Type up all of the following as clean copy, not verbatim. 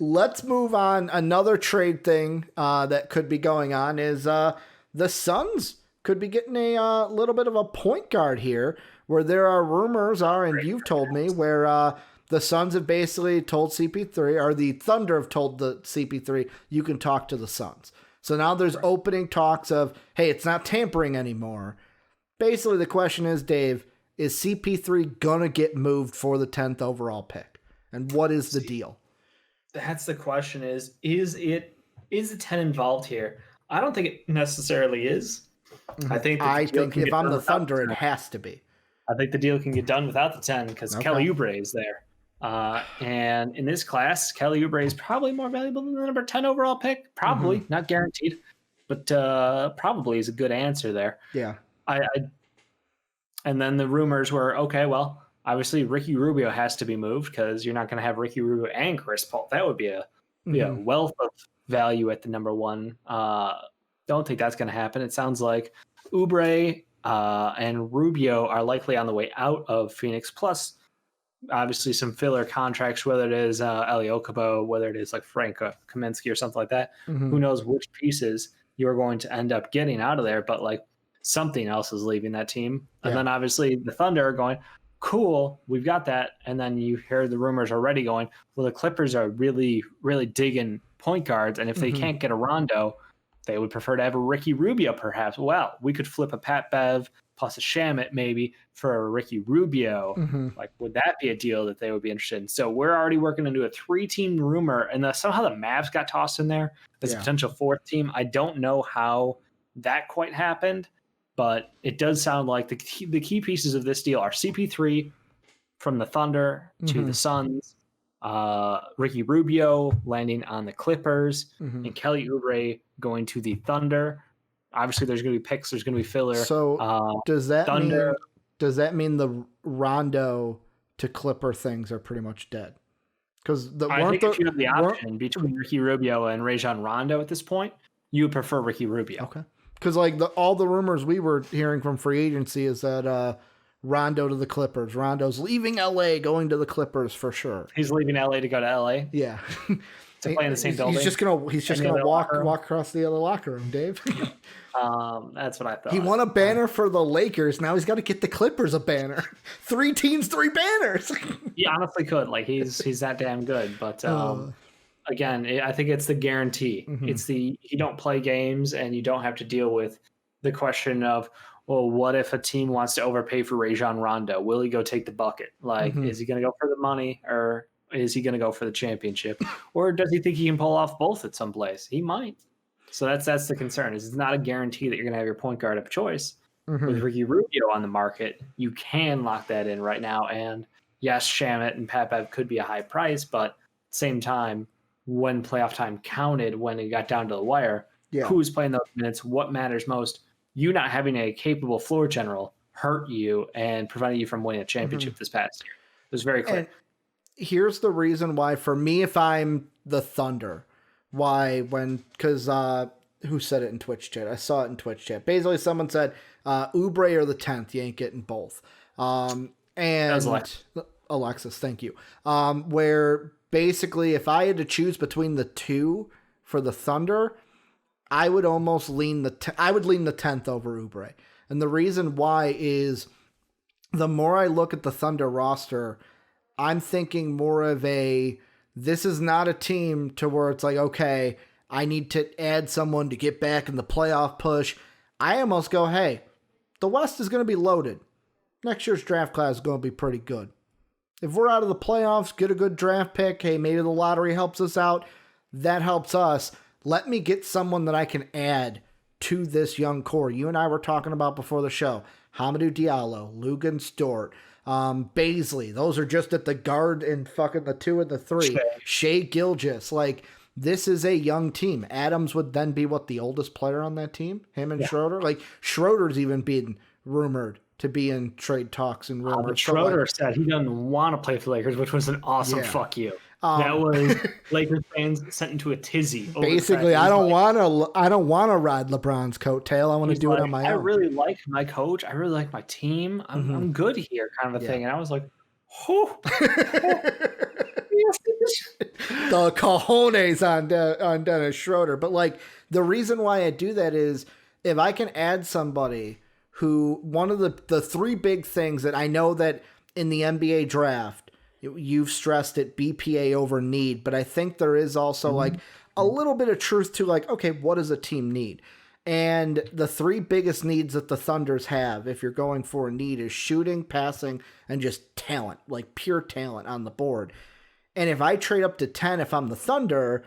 Let's move on. Another trade thing that could be going on is the Suns could be getting a little bit of a point guard here, where there are rumors are, and you've told me, where the Suns have basically told CP3, or the Thunder have told the CP3, you can talk to the Suns. So now there's opening talks of, hey, it's not tampering anymore. Basically, the question is, Dave, is CP3 gonna get moved for the 10th overall pick? And what is the deal? That's the question is the 10 involved here? I don't think it necessarily is. I think if I'm the Thunder, it has to be. I think the deal can get done without the 10 because Kelly Oubre is there. And in this class, Kelly Oubre is probably more valuable than the number 10 overall pick. Probably, not guaranteed, but probably is a good answer there. Yeah. And then the rumors were, okay, well, obviously Ricky Rubio has to be moved because you're not going to have Ricky Rubio and Chris Paul. That would be a wealth of value at the number one. Don't think that's going to happen. It sounds like Oubre and Rubio are likely on the way out of Phoenix. Plus, obviously, some filler contracts, whether it is Eli Okabo, whether it is like Frank Kaminsky or something like that. Who knows which pieces you're going to end up getting out of there, but like something else is leaving that team. And then obviously the Thunder are going, cool, we've got that. And then you hear the rumors already going, well, the Clippers are really, really digging point guards. And if they can't get a Rondo, they would prefer to have a Ricky Rubio, perhaps. Well, we could flip a Pat Bev plus a Shamet maybe for a Ricky Rubio. Like, would that be a deal that they would be interested in? So we're already working into a 3-team rumor, and somehow the Mavs got tossed in there as a potential 4th team. I don't know how that quite happened, but it does sound like the key pieces of this deal are CP3 from the Thunder to the Suns, Ricky Rubio landing on the Clippers, and Kelly Oubre going to the Thunder. Obviously, there's going to be picks. There's going to be filler. So does that mean the Rondo to Clipper things are pretty much dead? Because I think if you have the option between Ricky Rubio and Rajon Rondo at this point, you would prefer Ricky Rubio. Okay. Because like all the rumors we were hearing from free agency is that Rondo to the Clippers. Rondo's leaving LA, going to the Clippers for sure. He's leaving LA to go to LA. Yeah. To play in the same building. He's just gonna walk across the other locker room, Dave. That's what I thought. He won a banner for the Lakers. Now he's got to get the Clippers a banner. 3 teams, 3 banners. He honestly could. Like he's that damn good. But again, I think it's the guarantee. It's you don't play games and you don't have to deal with the question of, well, what if a team wants to overpay for Rajon Rondo? Will he go take the bucket? Like, is he going to go for the money, or is he going to go for the championship? Or does he think he can pull off both at some place? He might. So that's the concern. Is it's not a guarantee that you're going to have your point guard of choice. With Ricky Rubio on the market, you can lock that in right now. And yes, Shamet and Pat Bev could be a high price, but at the same time, when playoff time counted, when it got down to the wire, who's playing those minutes, what matters most? You not having a capable floor general hurt you and prevented you from winning a championship this past year. It was very clear. And here's the reason why, for me, if I'm the Thunder, because who said it in Twitch chat? I saw it in Twitch chat. Basically, someone said, Oubre or the 10th, you ain't getting both. And Alexis, thank you. Where basically, if I had to choose between the two for the Thunder, I would almost lean the 10th over Oubre. And the reason why is the more I look at the Thunder roster, I'm thinking more of this is not a team to where it's like, okay, I need to add someone to get back in the playoff push. I almost go, hey, the West is going to be loaded. Next year's draft class is going to be pretty good. If we're out of the playoffs, get a good draft pick, hey, maybe the lottery helps us out. That helps us. Let me get someone that I can add to this young core. You and I were talking about before the show. Hamidou Diallo, Lugan Stort, Baisley. Those are just at the guard and fucking the 2 and the 3. Shea Gilgeous. Like, this is a young team. Adams would then be the oldest player on that team? Him and Schroeder? Like, Schroeder's even being rumored to be in trade talks and rumors. But Schroeder said he doesn't want to play for the Lakers, which was an awesome fuck you. That was Lakers fans sent into a tizzy. Basically, I don't want to ride LeBron's coattail. I want to do it on my own. I really like my coach. I really like my team. I'm good here, kind of a thing. And I was like, the cojones on Dennis Schroeder. But like the reason why I do that is if I can add somebody who one of the three big things that I know that in the NBA draft you've stressed it BPA over need, but I think there is also like a little bit of truth to like, okay, what does a team need? And the three biggest needs that the Thunders have, if you're going for a need, is shooting, passing, and just talent, like pure talent on the board. And if I trade up to 10, if I'm the Thunder,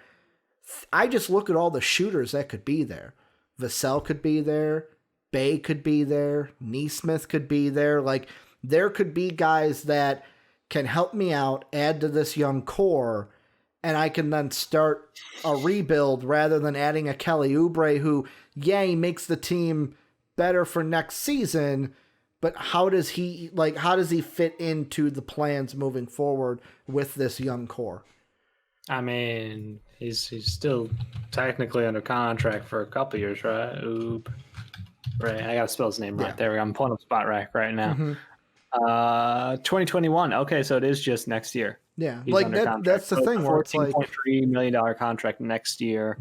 I just look at all the shooters that could be there. Vassell could be there. Bay could be there. Neesmith could be there. Like, there could be guys that can help me out, add to this young core, and I can then start a rebuild rather than adding a Kelly Oubre who, yeah, he makes the team better for next season, but how does he fit into the plans moving forward with this young core? I mean, he's still technically under contract for a couple years, right? Oop. Right, I gotta spell his name right. There we go. I'm pulling up Spot Rack right now. 2021. Okay, so it is just next year. Yeah, he's like that's the thing. $14.3 million contract next year,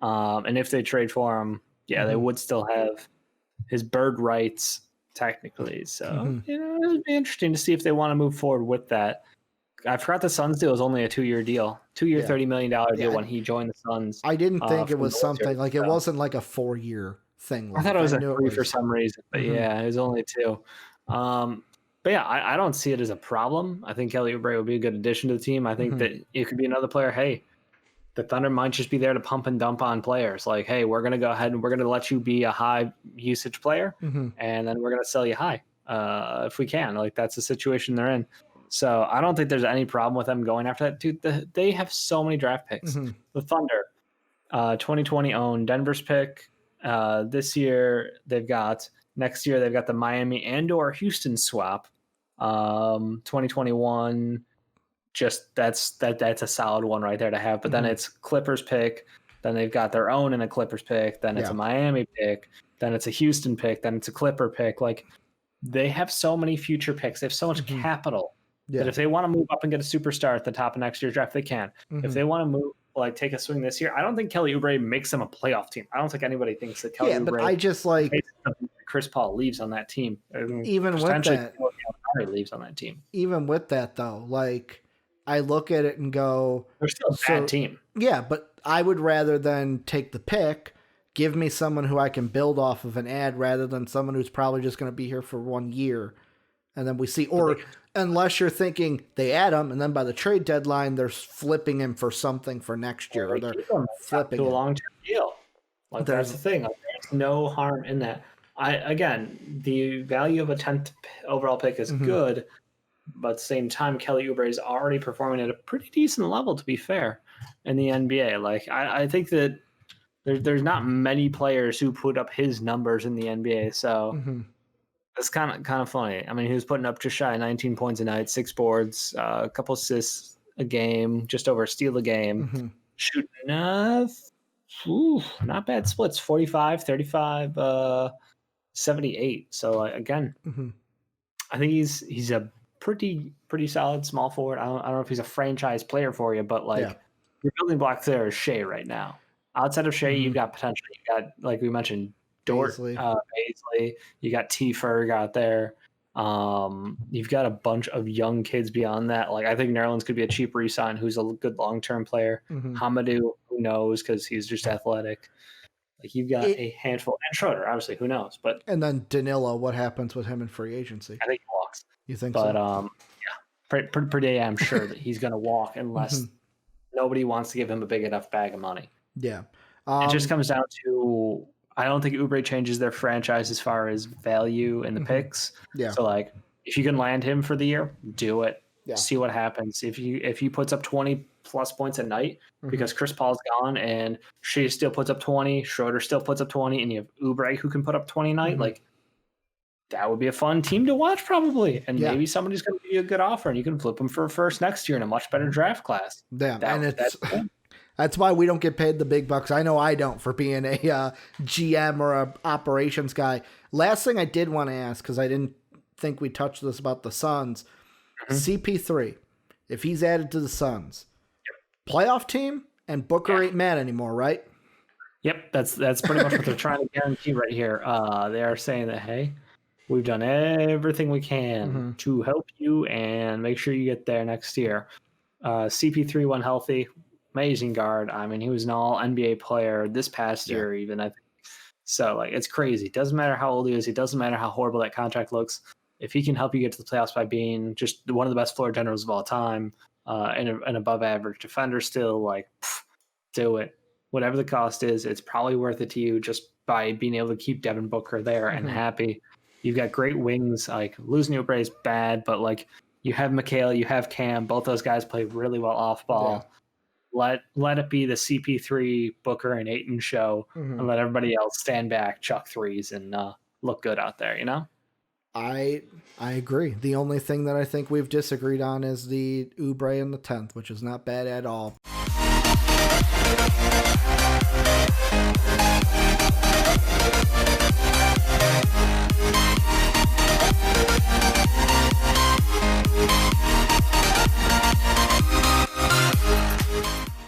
and if they trade for him, they would still have his bird rights technically. So it'd be interesting to see if they want to move forward with that. I forgot the Suns deal was only a 2-year deal, $$30 million deal when he joined the Suns. I didn't think it was something like it wasn't like a 4-year thing. I thought it was a 3 for some reason, but it was only 2. But yeah, I don't see it as a problem. I think Kelly Oubre would be a good addition to the team. I think that it could be another player. Hey, the Thunder might just be there to pump and dump on players. Like, hey, we're going to go ahead and we're going to let you be a high usage player, and then we're going to sell you high if we can. Like, that's the situation they're in. So I don't think there's any problem with them going after that. Dude, they have so many draft picks. The Thunder, 2020 owned Denver's pick. This year they've got, next year they've got the Miami and or Houston swap. 2021, just that's a solid one right there to have. But then it's Clippers pick, then they've got their own and a Clippers pick, then it's a Miami pick, then it's a Houston pick, then it's a Clipper pick. Like, they have so many future picks. They have so much capital that if they want to move up and get a superstar at the top of next year's draft, they can. If they want to move, like, take a swing this year, I don't think Kelly Oubre makes them a playoff team. I don't think anybody thinks that Kelly Oubre. But I just like Chris Paul leaves on that team. Even with that, leaves on that team. Even with that, though, like, I look at it and go, they're still a bad team. Yeah, but I would rather than take the pick, give me someone who I can build off of an ad rather than someone who's probably just going to be here for 1 year. And then we see, or unless you're thinking they add him and then by the trade deadline, they're flipping him for something for next year. Or they're flipping to a long-term deal. Like, that's the thing. Like, there's no harm in that. Again, the value of a 10th overall pick is good, but at the same time, Kelly Oubre is already performing at a pretty decent level, to be fair, in the NBA. Like, I think that there's not many players who put up his numbers in the NBA, so it's kind of funny. I mean, he was putting up just shy of 19 points a night, 6 boards, a couple assists a game, just over a steal a game, shooting not bad splits, 45, 35, 78. So again, I think he's a pretty solid small forward. I don't know if he's a franchise player for you, but like your building block there is Shea right now. Outside of Shea, you've got potential. You got, like we mentioned, Dort, Paisley. You got T Ferg out there. You've got a bunch of young kids beyond that. Like, I think Nerlens could be a cheap re-sign who's a good long-term player. Hamadou, who knows, because he's just athletic. Like, you've got a handful. And Schroeder, obviously, who knows? But and then Danilo, what happens with him in free agency? I think he walks. You think so? But per day, I'm sure that he's going to walk unless nobody wants to give him a big enough bag of money. Yeah. It just comes down to, I don't think Oubre changes their franchise as far as value in the picks. Yeah. So, like, if you can land him for the year, do it. Yeah. See what happens. If he puts up 20 plus points a night because Chris Paul's gone and Shea still puts up 20, Schroeder still puts up 20, and you have Oubre who can put up 20 a night, like, that would be a fun team to watch probably. And maybe somebody's going to give you a good offer and you can flip them for a first next year in a much better draft class. Yeah. That's why we don't get paid the big bucks. I know I don't for being a GM or a operations guy. Last thing I did want to ask, because I didn't think we touched this about the Suns, CP3. if he's added to the Suns. Playoff team, and Booker ain't mad anymore, right? Yep, that's pretty much what they're trying to guarantee right here. They are saying that, hey, we've done everything we can to help you and make sure you get there next year. CP3 when healthy, amazing guard. I mean, he was an all NBA player this past year, even, I think. So, like, it's crazy. It doesn't matter how old he is. It doesn't matter how horrible that contract looks. If he can help you get to the playoffs by being just one of the best floor generals of all time, and an above average defender still, like, do it. Whatever the cost is, it's probably worth it to you just by being able to keep Devin Booker there and happy. You've got great wings. Like, losing Oubre is bad, but, like, you have Mikhail, you have Cam. Both those guys play really well off ball. Yeah. Let it be the CP3, Booker, and Ayton show, and let everybody else stand back, chuck threes, and look good out there, you know? I agree. The only thing that I think we've disagreed on is the Oubre in the 10th, which is not bad at all.